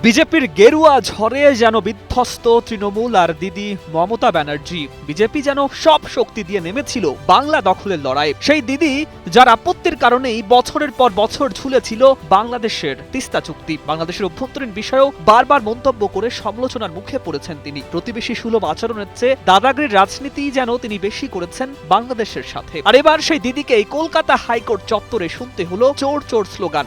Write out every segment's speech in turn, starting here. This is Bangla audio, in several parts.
বিজেপির গেরুয়া ঝড়ে যেন বিধ্বস্ত তৃণমূল আর দিদি মমতা ব্যানার্জি। বিজেপি যেন সব শক্তি দিয়ে নেমেছিল বাংলা দখলের লড়াইয়ে। সেই দিদি যার আপত্তির কারণেই বছরের পর বছর ঝুলেছিল বাংলাদেশের তিস্তা চুক্তি। বাংলাদেশের অভ্যন্তরীণ বিষয়েও বারবার মন্তব্য করে সমালোচনার মুখে পড়েছেন তিনি। প্রতিবেশী সুলভ আচরণের চেয়ে দাদাগিরির রাজনীতি যেন তিনি বেশি করেছেন বাংলাদেশের সাথে। আর এবার সেই দিদিকেই কলকাতা হাইকোর্ট চত্বরে শুনতে হলো চোর চোর স্লোগান।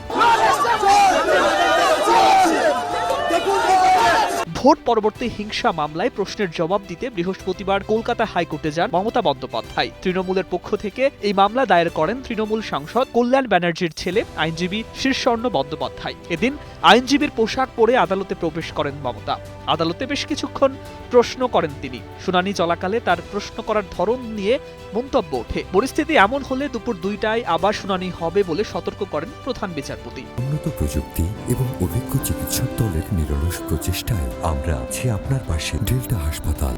ভোট পরবর্তী হিংসা মামলায় প্রশ্নের জবাব দিতে বৃহস্পতিবার কলকাতা হাইকোর্টে যান মমতা বন্দ্যোপাধ্যায়। তৃণমূলের পক্ষ থেকে এই মামলা দায়ের করেন তৃণমূল সাংসদ কল্যাণ ব্যানার্জির ছেলে আইনজীবী শীর্ষর্ণ বন্দ্যোপাধ্যায়। এদিন আইনজীবীর পোশাক পরে আদালতে প্রবেশ করেন মমতা। আদালতে বেশ কিছুক্ষণ প্রশ্ন করেন তিনি। শুনানি চলাকালে তার প্রশ্ন করার ধরন নিয়ে মন্তব্য ওঠে। পরিস্থিতি এমন হলে দুপুর 2টায় আবার শুনানি হবে বলে সতর্ক করেন প্রধান বিচারপতি। উন্নত প্রযুক্তি এবং অভিজ্ঞ চিকিৎসক দলের নিরলস প্রচেষ্টায় আমরা আছি আপনার পাশে। ডেল্টা হাসপাতাল।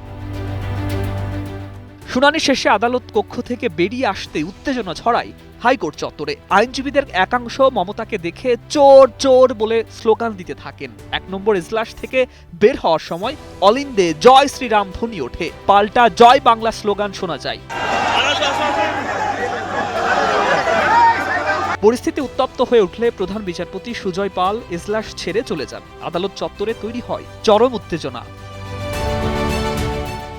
শুনানি শেষে আদালত কক্ষ থেকে বেরিয়ে আসতে উত্তেজনা ছড়ায় হাইকোর্ট চত্বরে। আইনজীবীদের একাংশ মমতাকে দেখে চোর চোর বলে স্লোগান দিতে থাকেন। 1 নম্বর এজলাস থেকে বের হওয়ার সময় অলিন্দে জয় শ্রীরাম ধ্বনি ওঠে, পাল্টা জয় বাংলা স্লোগান শোনা যায়। পরিস্থিতি উত্তপ্ত হয়ে উঠলে প্রধান বিচারপতি সুজয় পাল এজলাস ছেড়ে চলে যান। আদালত চত্বরে তৈরি হয় চরম উত্তেজনা।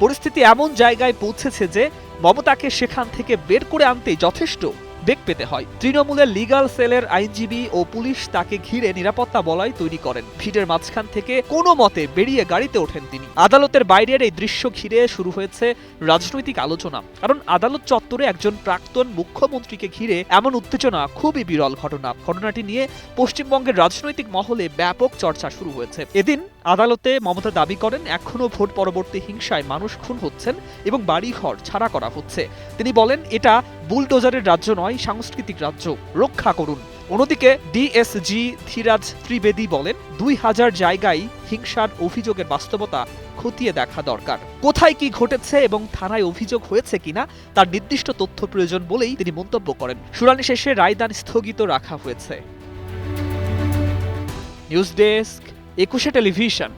পরিস্থিতি এমন জায়গায় পৌঁছেছে যে মমতাকে সেখান থেকে বের করে আনতেই যথেষ্ট বেগ পেতে হয়। তৃণমূলের লিগ্যাল সেলের আইনজীবী ও পুলিশ তাকে ঘিরে নিরাপত্তা বলয় তৈরি করেন। ভিড়ের মাঝখান থেকে কোনো মতে বেরিয়ে গাড়িতে ওঠেন তিনি। আদালতের বাইরের এই দৃশ্য ঘিরে শুরু হয়েছে রাজনৈতিক আলোচনা। কারণ আদালত চত্বরে একজন প্রাক্তন মুখ্যমন্ত্রীকে ঘিরে এমন উত্তেজনা খুবই বিরল ঘটনা। ঘটনাটি নিয়ে পশ্চিমবঙ্গের রাজনৈতিক মহলে ব্যাপক চর্চা শুরু হয়েছে। এদিন আদালতে মমতা দাবি করেন এখনো ভোট পরবর্তী হিংসায় মানুষ খুন হচ্ছেন এবং বাড়িঘর ছাড়া করা হচ্ছে। তিনি বলেন এটা বুলডোজারের রাজ্য নয়, সাংস্কৃতিক রাজ্য, রক্ষা করুন। অন্যদিকে ডিএসজি ধীরাজ ত্রিবেদী বলেন 2000 জায়গায় হিংসার অভিযোগের বাস্তবতা খতিয়ে দেখা দরকার। কোথায় কি ঘটেছে এবং থানায় অভিযোগ হয়েছে কিনা তার নির্দিষ্ট তথ্য প্রয়োজন বলেই তিনি মন্তব্য করেন। শুনানি শেষে রায়দান স্থগিত রাখা হয়েছে। News desk, 21 television.